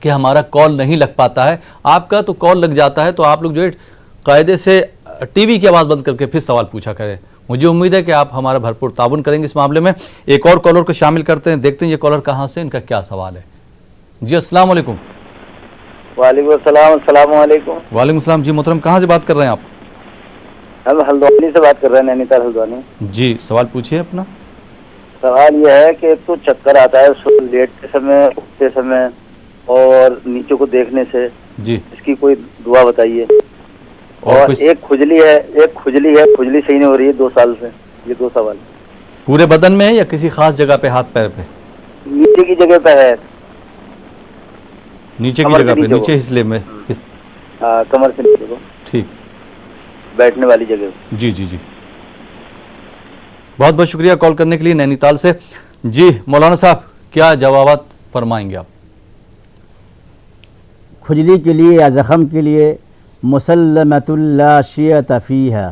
کہ ہمارا کال نہیں لگ پاتا ہے. آپ کا تو کال لگ جاتا ہے, تو آپ لوگ جو ہے قاعدے سے ٹی وی کی آواز بند کر کے پھر سوال پوچھا کریں. مجھے امید ہے کہ آپ ہمارا بھرپور تعاون کریں گے اس معاملے میں. ایک اور کالر کو شامل کرتے ہیں, دیکھتے ہیں یہ کالر کہاں سے, ان کا کیا سوال ہے. جی السلام علیکم. وعلیکم السلام. السلام علیکم. وعلیکم السلام. جی محترم کہاں سے بات کر رہے ہیں آپ؟ ہم ہلدوانی سے بات کر رہے ہیں, نینی تال ہلدوانی. جی سوال پوچھیے اپنا. سوال یہ ہے کہ ایک تو چکر آتا ہے لیٹتے سمے, اٹھتے سمے اور نیچے کو دیکھنے سے. جی اس کی کوئی دعا بتائیے. اور ایک کھجلی ہے, کھجلی صحیح نہیں ہو رہی ہے 2 سال سے. یہ 2 سوال. پورے بدن میں ہے یا کسی خاص جگہ پہ, ہاتھ پیر پہ؟ نیچے کی جگہ پہ ہے. نیچے کی جگہ پہ, نیچے حصے میں, کمر سے نیچے کو. ٹھیک. بیٹھنے والی جگہ. جی جی جی بہت بہت شکریہ کال کرنے کے لیے نینی تال سے. جی مولانا صاحب کیا جوابات فرمائیں گے آپ؟ کھجلی کے لیے یا زخم کے لیے مسلمۃ لا شیۃ فیہا,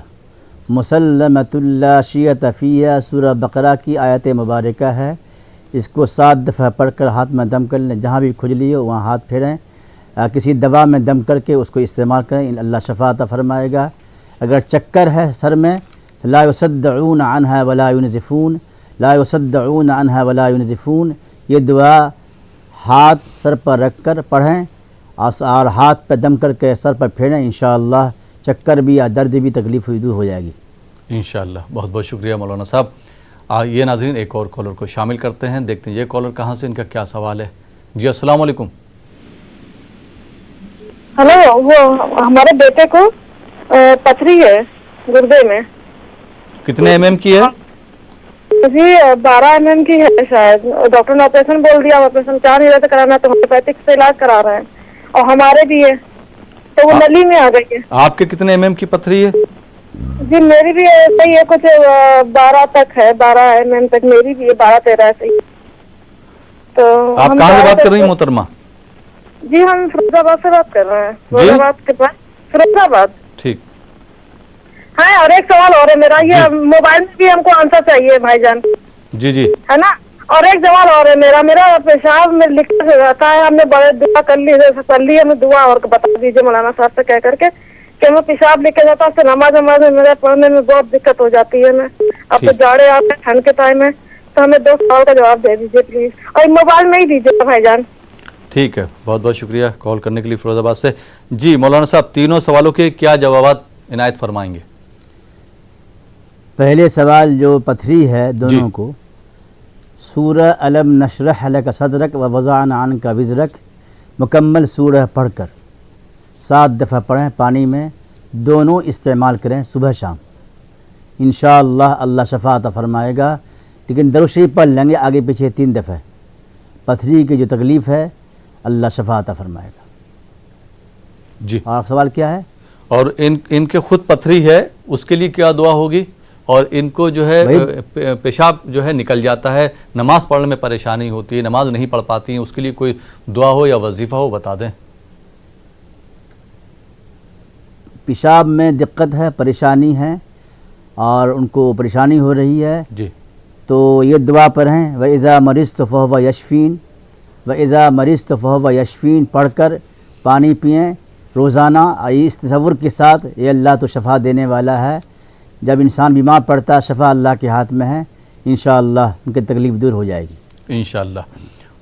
مسلمۃ لا شیۃ فیہا سورہ بقرہ کی آیت مبارکہ ہے. اس کو 7 دفعہ پڑھ کر ہاتھ میں دم کر لیں. جہاں بھی کھجلی ہو وہاں ہاتھ پھیریں. کسی دوا میں دم کر کے اس کو استعمال کریں, اللہ شفا عطا فرمائے گا. اگر چکر ہے سر میں, لا یصدعون عنہا ولا ینزفون, لا یصدعون عنہا ولا ینزفون, یہ دعا ہاتھ سر پر رکھ کر پڑھیں اور ہاتھ پہ دم کر کے سر پر پھیریں. انشاءاللہ چکر بھی یا درد بھی تکلیف دور ہو جائے گی انشاءاللہ. بہت بہت شکریہ مولانا صاحب. یہ ناظرین ایک اور کالر کو شامل کرتے ہیں, دیکھتے ہیں یہ کالر کہاں سے, ان کا کیا سوال ہے. جی السلام علیکم. ہلو, وہ ہمارے بیٹے کو پتھری ہے گردے میں. کتنے ایم ایم کی ہے؟ جی 12 mm کی ہے شاید. ڈاکٹر نے آپریشن بول دیا, آپریشن چاہ نہیں رہے تھے کرانا, تو ہومیوپیتھک سے علاج کرا رہے ہیں. اور ہمارے بھی ہے, تو وہ نلی میں آ گئی ہے. آپ کے کتنے ایم ایم کی پتھری ہے؟ جی میری بھی ایسا ہی ہے, کچھ 12 تک ہے, 12 mm تک میری بھی ہے, 12-13 ایسے ہی. تو آپ کہاں سے بات کر رہی ہیں محترمہ؟ جی ہم فیروز آباد سے بات کر رہے ہیں. فیروز آباد کے پاس, فیروز آباد. ٹھیک. ہاں, اور ایک سوال اور ہے میرا, یہ موبائل میں بھی ہم کو آنسر چاہیے بھائی جان. جی جی ہے نا. اور ایک سوال اور ہے میرا پیشاب میں لکھا رہتا ہے, ہم نے بڑے دعا کر لی ہمیں دعا اور بتا دیجیے مولانا صاحب سے کہہ کر کے کہ ہمیں پیشاب لکھ کے جاتا ہے, اس سے نماز میں میرے پڑھنے میں بہت دقت ہو جاتی ہے. میں اب تو جاڑے آتے ہیں ٹھنڈ کے ٹائم میں, تو ہمیں 2 سوال کا جواب دے دیجیے پلیز, اور موبائل میں ہی دیجیے بھائی جان. ٹھیک ہے, بہت بہت شکریہ کال کرنے کے لیے فیروز آباد سے. جی مولانا صاحب تینوں سوالوں کے کیا جوابات عنایت فرمائیں گے؟ پہلے سوال جو پتھری ہے دونوں کو, سورہ الم نشرح لک صدرک و وضعنا عنک وزرک مکمل سورہ پڑھ کر 7 دفعہ پڑھیں, پانی میں دونوں استعمال کریں صبح شام. انشاءاللہ اللہ شفا عطا فرمائے گا. لیکن درود شریف پڑھ لیں گے آگے پیچھے 3 دفعہ. پتھری کی جو تکلیف ہے اللہ شفا عطا فرمائے گا. جی اور سوال کیا ہے؟ اور ان کے خود پتھری ہے, اس کے لیے کیا دعا ہوگی؟ اور ان کو جو ہے پیشاب جو ہے نکل جاتا ہے, نماز پڑھنے میں پریشانی ہوتی ہے, نماز نہیں پڑھ پاتی ہیں, اس کے لیے کوئی دعا ہو یا وظیفہ ہو بتا دیں. پیشاب میں دقت ہے, پریشانی ہے, اور ان کو پریشانی ہو رہی ہے, جی تو یہ دعا پڑھیں, وَإِذَا مَرِضْتُ فَهُوَ يَشْفِينِ, وَإِذَا مَرِضْتُ فَهُوَ يَشْفِينِ پڑھ کر پانی پئیں روزانہ. اس تصور کے ساتھ یہ اللہ تو شفا دینے والا ہے, جب انسان بیمار پڑتا ہے شفا اللہ کے ہاتھ میں ہے, انشاءاللہ ان کی تکلیف دور ہو جائے گی انشاءاللہ.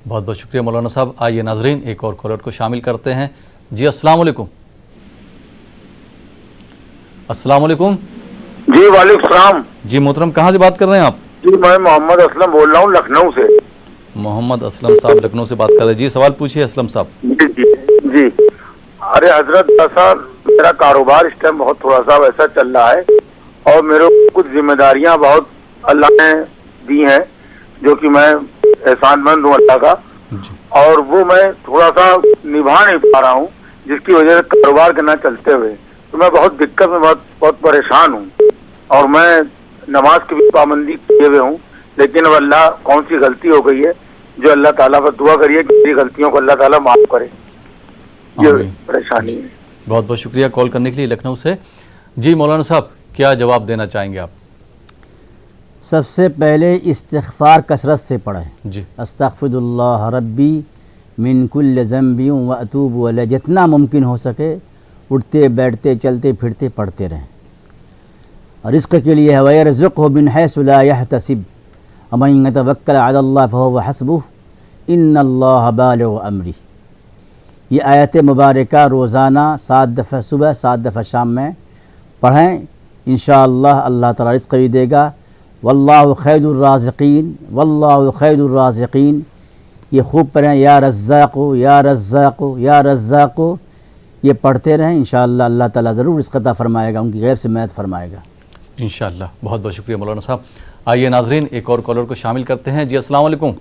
بہت بہت شکریہ مولانا صاحب. آئیے ناظرین ایک اور کالر کو شامل کرتے ہیں. جی السلام علیکم. السلام علیکم. جی وعلیکم السلام. جی محترم کہاں سے بات کر رہے ہیں آپ؟ جی میں محمد اسلم بول رہا ہوں لکھنؤ سے. محمد اسلم صاحب لکھنؤ سے بات کر رہے ہیں. جی سوال پوچھیے اسلم صاحب. جی جی جی. ارے حضرت میرا کاروبار اس ٹائم بہت تھوڑا سا ویسا چل رہا ہے اور میرے کو کچھ ذمہ داریاں بہت اللہ نے دی ہیں جو کہ میں احسان مند ہوں اللہ کا, اور وہ میں تھوڑا سا نبھا نہیں پا رہا ہوں, جس کی وجہ سے کاروبار کے نہ چلتے ہوئے تو میں بہت دقت میں بہت پریشان ہوں, اور میں نماز کی بھی پابندی کیے ہوئے ہوں, لیکن اب اللہ کون سی غلطی ہو گئی ہے جو اللہ تعالیٰ پر دعا کریے کہ میری غلطیوں کو اللہ تعالیٰ معاف کرے. یہ پریشانی ہے. بہت بہت شکریہ کال کرنے کے لیے لکھنؤ سے. جی مولانا صاحب کیا جواب دینا چاہیں گے آپ؟ سب سے پہلے استغفار کثرت سے پڑھیں. جی استغفر اللہ ربی من کل ذنب و اتوب الیہ, جتنا ممکن ہو سکے اٹھتے بیٹھتے چلتے پھرتے پڑھتے رہیں. اور رزق کے لیے ہے وَيَرْزُقْهُ مِنْ حَيْثُ لَا يَحْتَسِبُ وَمَنْ يَتَوَكَّلْ عَلَى اللَّهِ فَهُوَ حَسْبُهُ إِنَّ اللَّهَ بَالِغُ أَمْرِهِ. یہ آیت مبارکہ روزانہ 7 دفعہ صبح 7 دفعہ شام میں پڑھیں, انشاءاللہ اللہ تعالیٰ رزق بھی دے گا. واللہ خیر الرازقین, واللہ خیر الرازقین. یہ خوب پڑھیں یا رزاق یا رزاق یا رزاق, یہ پڑھتے رہیں, انشاءاللہ اللہ تعالیٰ ضرور رزق عطا فرمائے گا, ان کی غیب سے مدد فرمائے گا انشاءاللہ. بہت بہت شکریہ مولانا صاحب. آئیے ناظرین ایک اور کالر کو شامل کرتے ہیں. جی السلام علیکم.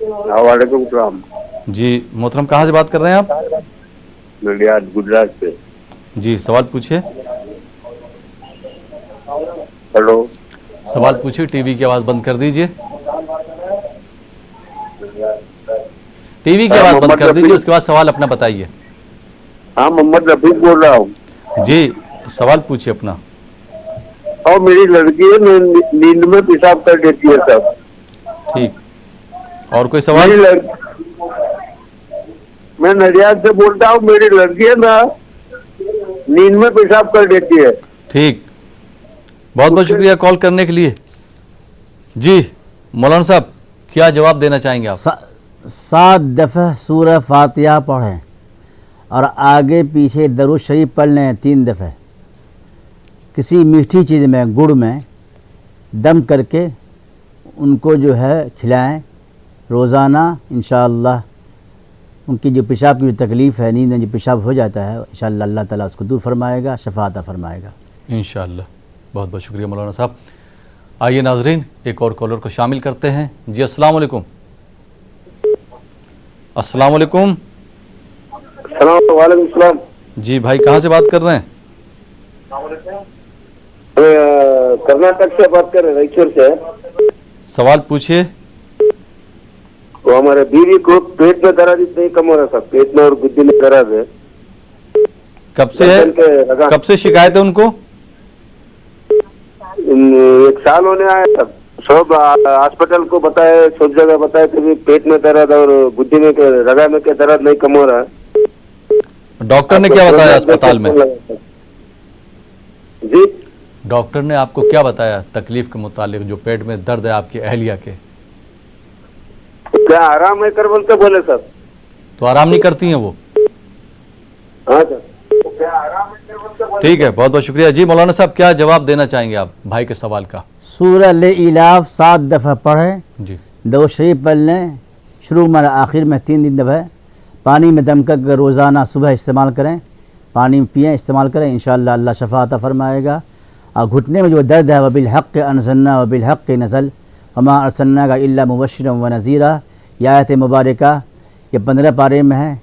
وعلیکم السلام. جی محترم کہاں سے بات کر رہے ہیں آپ؟ گجرات سے. جی سوال پوچھیے. ہلو سوال پوچھیے, ٹی وی کی آواز بند کر دیجئے. ٹی وی کی آواز بند کر دیجئے, اس کے بعد سوال اپنا بتائیے. ہاں محمد رفیق بول رہا ہوں. جی سوال پوچھیے اپنا. اور میری لڑکی ہے نیند میں پیشاب کر دیتی ہے سب. ٹھیک, اور کوئی سوال؟ میں نڈیاد سے بولتا ہوں, میری لڑکی ہے نا نیند میں پیشاب کر دیتی ہے. ٹھیک, بہت بہت شکریہ کال کرنے کے لیے. جی مولانا صاحب کیا جواب دینا چاہیں گے آپ؟ 7 دفعہ سورہ فاتحہ پڑھیں اور آگے پیچھے درود شریف پڑھ لیں 3 دفعہ. کسی میٹھی چیز میں گڑ میں دم کر کے ان کو جو ہے کھلائیں روزانہ, انشاءاللہ ان کی جو پیشاب کی جو تکلیف ہے, نیند میں جو پیشاب ہو جاتا ہے, انشاءاللہ اللہ تعالیٰ اس کو دور فرمائے گا, شفا عطا فرمائے گا انشاءاللہ. بہت بہت شکریہ مولانا صاحب. آئیے ناظرین ایک اور کالر کو شامل کرتے ہیں. جی السلام علیکم. السلام علیکم. وعلیکم السلام. جی بھائی کہاں سے بات کر رہے ہیں؟ کرناٹک سے بات کر رہے ہیں, رائچور سے. سوال پوچھیے. وہ ہمارے بیوی کو پیٹ میں درد نہیں کم ہو رہا تھا, پیٹ میں اور گدی میں درد ہے. کب سے ہے, کب سے شکایت ہے ان کو؟ 1 سال ہونے آیا تھا. سب ہاسپٹل کو بتائے, سب جگہ بتائے کہ پیٹ میں درد اور گدی میں رگا میں درد نہیں کم ہو رہا. ڈاکٹر نے کیا بتایا اسپتال میں؟ جی ڈاکٹر نے آپ کو کیا بتایا تکلیف کے متعلق, جو پیٹ میں درد ہے آپ کی اہلیہ کے؟ کیا آرام نہیں کر بولتے بولے سر. تو آرام نہیں کرتی ہیں وہ؟ ہاں سر. ٹھیک ہے, بہت بہت شکریہ. جی مولانا صاحب کیا جواب دینا چاہیں گے آپ بھائی کے سوال کا؟ سورہ الاف 7 دفعہ پڑھیں, جی درود شریف پڑھ لیں, شروع میں آخر میں 3 دفعہ پانی میں دم کر کے روزانہ صبح استعمال کریں, پانی پئیں استعمال کریں, انشاءاللہ اللہ شفا عطا فرمائے گا. اور گھٹنے میں جو درد ہے وبالحق انزلنا وبالحق نزل وما ارسلناک الا مبشرا ونذیرا, یہ آیت مبارکہ یہ 15 پارے میں ہے,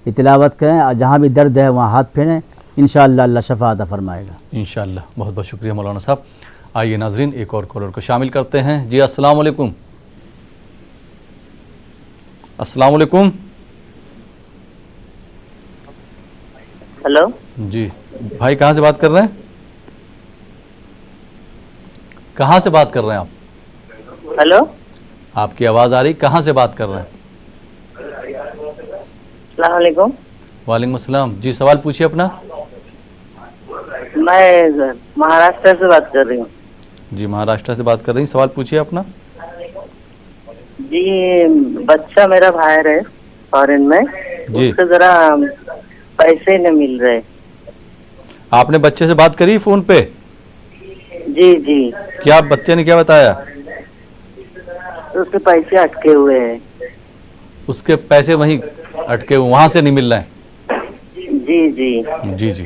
یہ تلاوت کریں اور جہاں بھی درد ہے وہاں ہاتھ پھیریں, انشاءاللہ اللہ شفا عطا فرمائے گا انشاءاللہ. بہت بہت شکریہ مولانا صاحب. آئیے ناظرین ایک اور کالر کو شامل کرتے ہیں. جی السلام علیکم. السلام علیکم. ہلو جی بھائی کہاں سے بات کر رہے ہیں؟ کہاں سے بات کر رہے ہیں آپ؟ ہلو آپ کی آواز آ رہی, کہاں سے بات کر رہے ہیں؟ السلام علیکم. وعلیکم السلام. جی سوال پوچھیے اپنا. میں مہاراشٹر سے بات کر رہی ہوں. جی مہاراشٹر سے بات کر رہی ہیں, سوال پوچھیے اپنا. جی بچہ میرا باہر ہے فارن میں, جی اس سے ذرا پیسے نہیں مل رہے. آپ نے بچے سے بات کری فون پہ؟ جی جی. کیا بچے نے کیا بتایا؟ اس کے پیسے اٹکے ہوئے ہیں. اس کے پیسے وہیں اٹکے ہوئے, وہاں سے نہیں مل رہے ہیں؟ جی جی جی جی.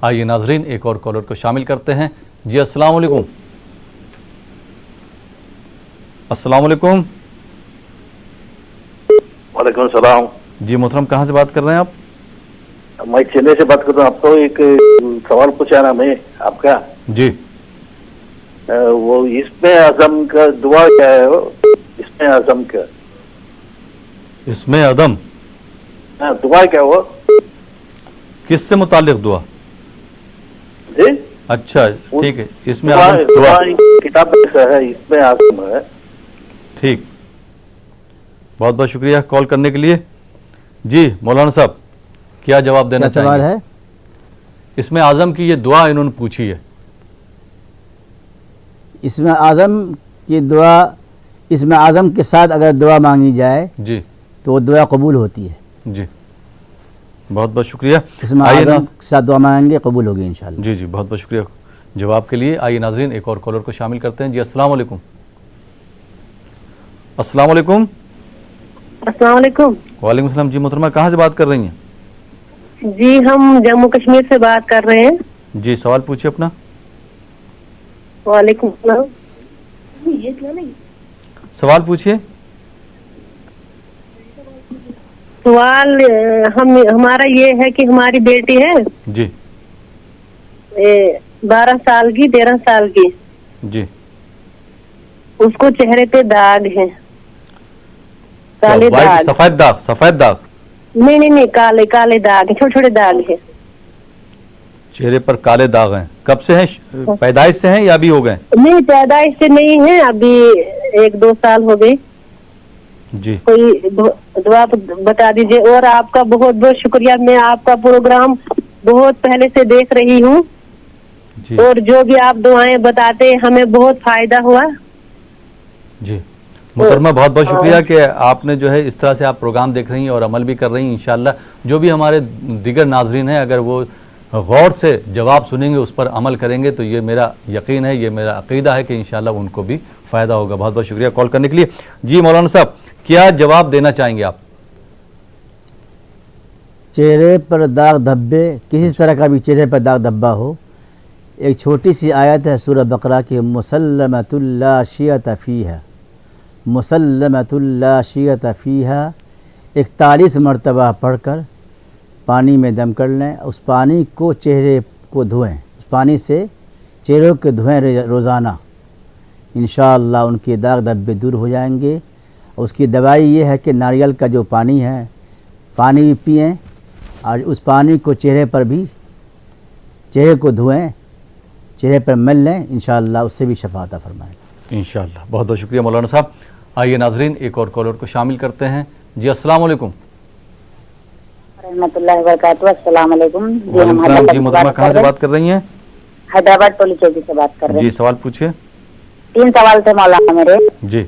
آئیے ناظرین ایک اور کالر کو شامل کرتے ہیں. جی السلام علیکم. السلام علیکم. وعلیکم السلام. جی محترم کہاں سے بات کر رہے ہیں آپ؟ میں چنئی سے بات کر رہا ہوں. آپ کو ایک سوال پوچھانا میں آپ کا. جی وہ اسم اعظم کا دعا کیا ہے؟ وہ اسم اعظم کا اسم اعظم دعا کیا وہ کس سے متعلق دعا؟ جی اچھا ٹھیک ہے. اسم اعظم دعا کتاب سے ہے, اسم اعظم ہے. ٹھیک, بہت بہت شکریہ کال کرنے کے لیے. جی مولانا صاحب کیا جواب دینا چاہیں سوال گے؟ ہے اسم اعظم کی یہ دعا انہوں نے پوچھی ہے. اسم اعظم کی دعا, اسم اعظم کے ساتھ اگر دعا مانگی جائے جی تو وہ دعا قبول ہوتی ہے. جی بہت بہت شکریہ. اسم اعظم کے ساتھ دعا مانگیں گے قبول ہوگی انشاءاللہ. جی جی بہت بہت شکریہ جواب کے لیے. آئیے ناظرین ایک اور کالر کو شامل کرتے ہیں. جی السلام علیکم. السلام علیکم. السلام علیکم. وعلیکم السلام. جی محترمہ کہاں سے بات کر رہی ہیں؟ جی ہم جموں کشمیر سے بات کر رہے ہیں. جی سوال پوچھیے اپنا. وعلیکم السلام. سوال پوچھیے. سوال ہمارا یہ ہے کہ ہماری بیٹی ہے جی 12 سال کی 13 سال کی, جی اس کو چہرے پہ داغ ہے, کالے داغ. سفید داغ؟ سفید داغ نہیں کالے کالے داغ, چھوٹے چھوٹے داغ ہے چہرے پر. کالے داغ ہیں کب سے ہیں؟ پیدائش سے ہیں یا ابھی ہو گئے؟ نہیں پیدائش سے نہیں ہے, ابھی 1-2 سال ہو گئے. جی کوئی دعا بتا دیجئے. اور آپ کا بہت بہت شکریہ, میں آپ کا پروگرام بہت پہلے سے دیکھ رہی ہوں جی اور جو بھی آپ دعائیں بتاتے ہمیں بہت فائدہ ہوا. جی محترمہ بہت بہت شکریہ کہ آپ نے جو ہے اس طرح سے آپ پروگرام دیکھ رہی ہیں اور عمل بھی کر رہی ہیں. انشاءاللہ جو بھی ہمارے دیگر ناظرین ہیں اگر وہ غور سے جواب سنیں گے, اس پر عمل کریں گے, تو یہ میرا یقین ہے, یہ میرا عقیدہ ہے کہ انشاءاللہ ان کو بھی فائدہ ہوگا. بہت بہت شکریہ کال کرنے کے لیے. جی مولانا صاحب کیا جواب دینا چاہیں گے آپ؟ چہرے پر داغ دھبے, کسی طرح کا بھی چہرے پر داغ دھبا ہو, ایک چھوٹی سی آیت ہے سورہ بقرہ کی, مسلمۃ لا شیۃ فیہا, مسلمۃ لا شیۃ فیہا, 41 مرتبہ پڑھ کر پانی میں دم کر لیں. اس پانی کو چہرے کو دھوئیں, اس پانی سے چہروں کے دھوئیں روزانہ, انشاءاللہ ان کے داغ دھبے دور ہو جائیں گے. اس کی دوائی یہ ہے کہ ناریل کا جو پانی ہے, پانی بھی پئیں اور اس پانی کو چہرے پر بھی, چہرے کو دھوئیں, چہرے پر مل لیں, انشاءاللہ اس سے بھی شفا عطا فرمائیں. انشاءاللہ. بہت بہت شکریہ مولانا صاحب. آئیے ناظرین ایک اور کالر کو شامل کرتے ہیں. جی السلام علیکم. رحمۃ اللہ وبرکاتہ. السلام علیکم. وعلیکم السلام. جی محترمہ کہاں سے بات کر رہی ہیں؟ حیدرآباد ٹولی چوکی سے بات کر رہے ہیں. جی سوال پوچھیے. 3 سوال تھے مولانا میرے. جی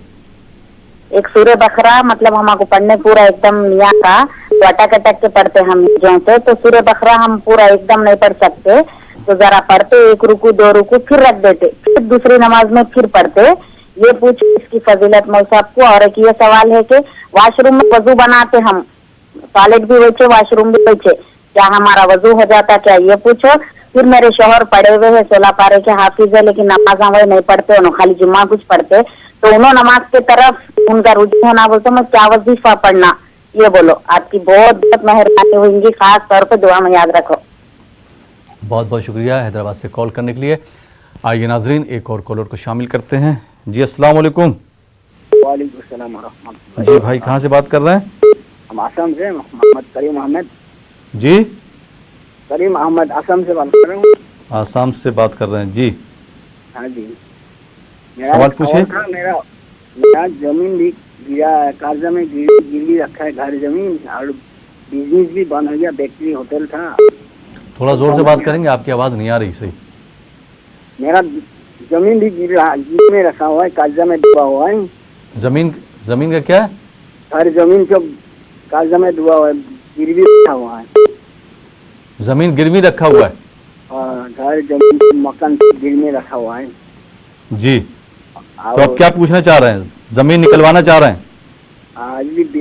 ایک سورہ بقرہ, مطلب ہم کو پڑھنے پورا ایک دم نیا کا, تو اٹک اٹک کے پڑھتے ہم جو سے, تو سورہ بقرہ ہم پورا ایک دم نہیں پڑھ سکتے, تو ذرا پڑھتے 1 رکو 2 رکو پھر رکھ دیتے, پھر دوسری نماز میں پھر پڑھتے. یہ پوچھ اس کی فضیلت مول صاحب کو. اور ایک یہ سوال ہے کہ واش روم میں وضو بناتے ہم, ٹوائلٹ بھی بیچے واش روم بھی بیچے, کیا ہمارا وضو ہو جاتا کیا, یہ پوچھو. پھر میرے شوہر پڑے ہوئے ہیں 16 پارے کے حافظ ہے, لیکن نماز وہ نہیں پڑھتے, انہوں خالی جمعہ کچھ پڑھتے, تو انہوں نماز کی طرف ان کا رجوع ہونا, بولتے میں کیا وظیفہ پڑھنا, یہ بولو. آپ کی بہت بہت مہربانی ہوئیں گی, خاص طور پہ دعا میں یاد رکھو. بہت بہت شکریہ حیدرآباد سے کال کرنے کے لیے. آئیے ناظرین ایک اور کالر کو شامل کرتے ہیں. جی السلام علیکم. وعلیکم السلام ورحمۃ اللہ. جی بھائی کہاں سے بات کر رہے ہیں؟ ہم آسام سے, محمد کریم احمد. جی کریم احمد آسام سے بات کر رہا ہوں. آسام سے بات کر رہے ہیں. جی ہاں جی. سوال پوچھیے. میرا زمین بھی گرا, قرضہ میں گروی رکھا ہے, گھر زمین, اور بزنس بھی بند ہو گیا, بیکری ہوٹل تھا. تھوڑا زور سے بات کریں گے, آپ کی آواز نہیں آ رہی صحیح. میرا زمین بھی گر میں رکھا ہوا ہے, قرضہ میں ڈوبا ہوا ہے. زمین کا کیا ہے؟ ہر زمین کو قرضہ میں ڈوبا ہوا ہے, گروی رکھا ہوا ہے. زمین گروی رکھا ہوا ہے؟ ہاں, گھر زمین مکان گروی رکھا ہوا ہے. جی تو آپ کیا پوچھنا چاہ رہے ہیں؟ زمین نکلوانا چاہ رہے ہیں؟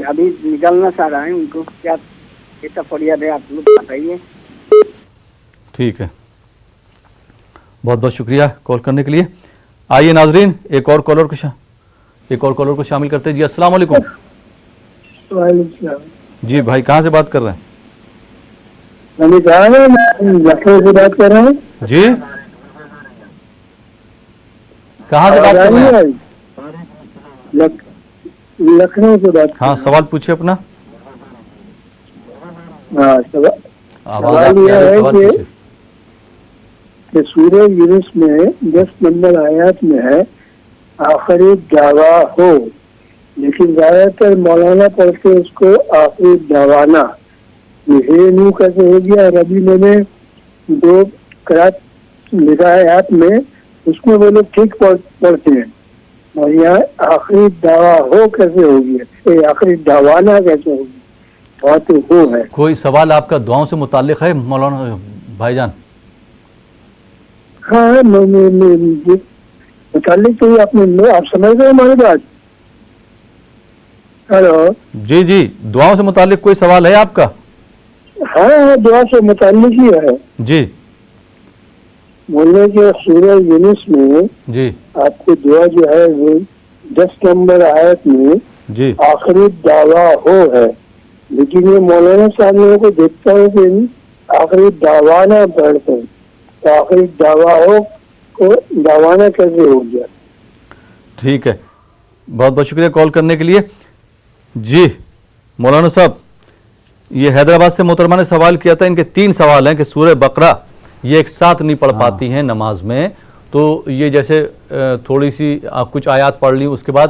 ابھی نکلنا چاہ رہا ہے, ان کو کیا فریاد ہے آپ لوگ بتائیے. ٹھیک ہے, بہت بہت شکریہ کال کرنے کے لیے. آئیے ناظرین ایک اور کالر کو شامل کرتے ہیں. جی السلام علیکم. وعلیکم السلام. جی بھائی کہاں سے بات کر رہے ہیں؟ میں لکھنؤ سے بات کر رہا ہوں. جی کہاں سے بات کر رہے ہیں؟ لکھنؤ سے بات. ہاں سوال پوچھیے اپنا. ہاں سوال یہ ہے کہ سورہ یونس میں 10 نمبر آیات میں ہے آخری دعویٰ ہو, لیکن زیادہ تر مولانا پڑھتے اس کو آخری دعوانا. یہ نو کیسے ہو گیا؟ عربی میں نے 2 قرات لکھا ہے آیات میں, اس میں وہ لوگ ٹھیک پڑھتے ہیں, اور یہاں آخری دعویٰ ہو کیسے ہو گیا؟ آخری دعوانا کیسے ہو گیا؟ بات وہ ہے. کوئی سوال آپ کا دعاؤں سے متعلق ہے مولانا بھائی جان؟ ہاں متعلق تو آپ سمجھ گئے ہماری بات. ہلو جی جی, دعاؤں سے متعلق کوئی سوال ہے آپ کا؟ ہاں دعا سے متعلق ہی ہے. جی بولنے کہ سورہ یونس میں جی آپ کی دعا جو ہے وہ 10 نمبر آیت میں جی آخری دعویٰ ہو ہے, لیکن یہ مولانا صاحب لوگوں کو دیکھتا ہوں کہ آخری دعوانا پڑھتے ہیں, تو آخری دعویٰ ہو کو دعوانا کیسے ہو گیا؟ ٹھیک ہے, بہت بہت شکریہ کال کرنے کے لیے. جی مولانا صاحب, یہ حیدرآباد سے محترمہ نے سوال کیا تھا, ان کے 3 سوال ہیں کہ سورہ بقرہ یہ ایک ساتھ نہیں پڑھ پاتی ہیں نماز میں, تو یہ جیسے تھوڑی سی کچھ آیات پڑھ لیں اس کے بعد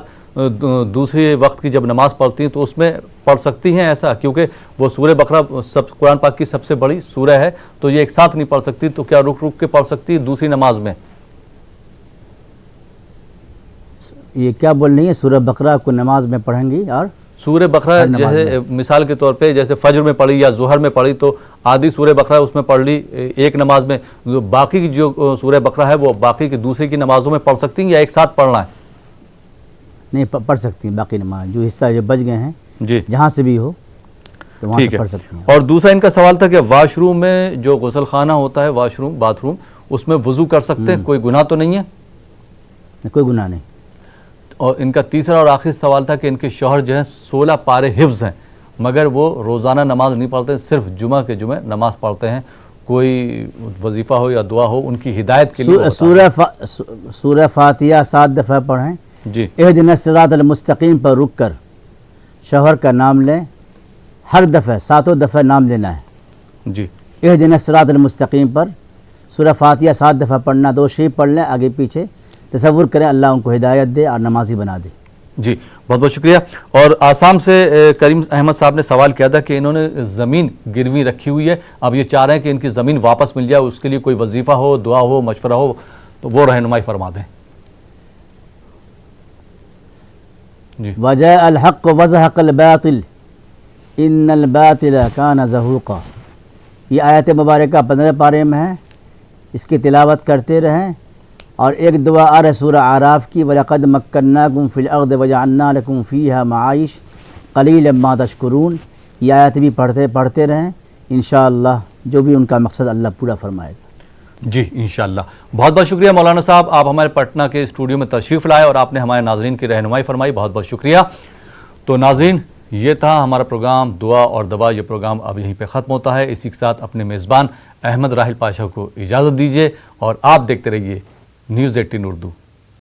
دوسری وقت کی جب نماز پڑھتی ہیں تو اس میں پڑھ سکتی ہیں ایسا, کیونکہ وہ سورہ بقرہ قرآن پاک کی سب سے بڑی سورہ ہے, تو یہ ایک ساتھ نہیں پڑھ سکتی, تو کیا رک رک کے پڑھ سکتی ہے دوسری نماز میں؟ یہ کیا بول رہی ہیں؟ سورہ بقرہ کو نماز میں پڑھیں گی, اور سورہ بقرہ جیسے مثال کے طور پہ جیسے فجر میں پڑھی یا ظہر میں پڑھی تو آدھی سورہ بقرہ اس میں پڑھ لی ایک نماز میں, باقی کی جو سورہ بقرہ ہے وہ باقی کی دوسری کی نمازوں میں پڑھ سکتی ہیں یا ایک ساتھ پڑھنا ہے؟ نہیں پڑھ سکتی ہیں باقی نماز, جو حصہ جو بچ گئے ہیں جی جہاں سے بھی ہو تو وہاں سے پڑھ سکتی ہیں. اور دوسرا ان کا سوال تھا کہ واش روم میں جو غسل خانہ ہوتا ہے, واش روم باتھ روم, اس میں وضو کر سکتے ہیں, کوئی گناہ تو نہیں ہے؟ کوئی گناہ نہیں. اور ان کا تیسرا اور آخری سوال تھا کہ ان کے شوہر جو ہیں 16 پارے حفظ ہیں مگر وہ روزانہ نماز نہیں پڑھتے, صرف جمعہ کے جمعے نماز پڑھتے ہیں, کوئی وظیفہ ہو یا دعا ہو ان کی ہدایت کے لیے. سورہ فاتحہ 7 دفعہ پڑھیں. جی اہدنا الصراط المستقیم پر رک کر شوہر کا نام لیں, ہر دفعہ 7 دفعہ نام لینا ہے. جی اہدنا الصراط المستقیم پر سورہ فاتحہ 7 دفعہ پڑھنا, 2 شریف پڑھ لیں آگے پیچھے, تصور کریں اللہ ان کو ہدایت دے اور نمازی بنا دے. جی بہت بہت شکریہ. اور آسام سے کریم احمد صاحب نے سوال کیا تھا کہ انہوں نے زمین گروی رکھی ہوئی ہے, اب یہ چاہ رہے ہیں کہ ان کی زمین واپس مل جائے, اس کے لیے کوئی وظیفہ ہو, دعا ہو, مشورہ ہو تو وہ رہنمائی فرما دیں. جی وجاء الحق وزهق الباطل ان الباطل كان زهوقا, یہ آیت مبارکہ 15 پارے میں ہے, اس کی تلاوت کرتے رہیں. اور ایک دعا آ رہے سورہ اعراف کی, وَلَقَدْ مَكَّنَّاكُمْ فِي الْأَرْضِ وَجَعَلْنَا لَكُمْ فِيهَا مَعَائِشَ قَلِيلًا مَا تَشْكُرُونَ. یہ آیت بھی پڑھتے رہیں, انشاءاللہ جو بھی ان کا مقصد اللہ پورا فرمائے گا. جی انشاءاللہ. بہت بہت شکریہ مولانا صاحب, آپ ہمارے پٹنہ کے اسٹوڈیو میں تشریف لائے اور آپ نے ہمارے ناظرین کی رہنمائی فرمائی, بہت بہت شکریہ. تو ناظرین یہ تھا ہمارا پروگرام دعا اور دوا, یہ پروگرام اب یہیں پہ ختم ہوتا ہے. اسی کے ساتھ اپنے میزبان احمد راحل پاشا کو اجازت دیجیے اور آپ دیکھتے رہیے نیوز 18 اردو.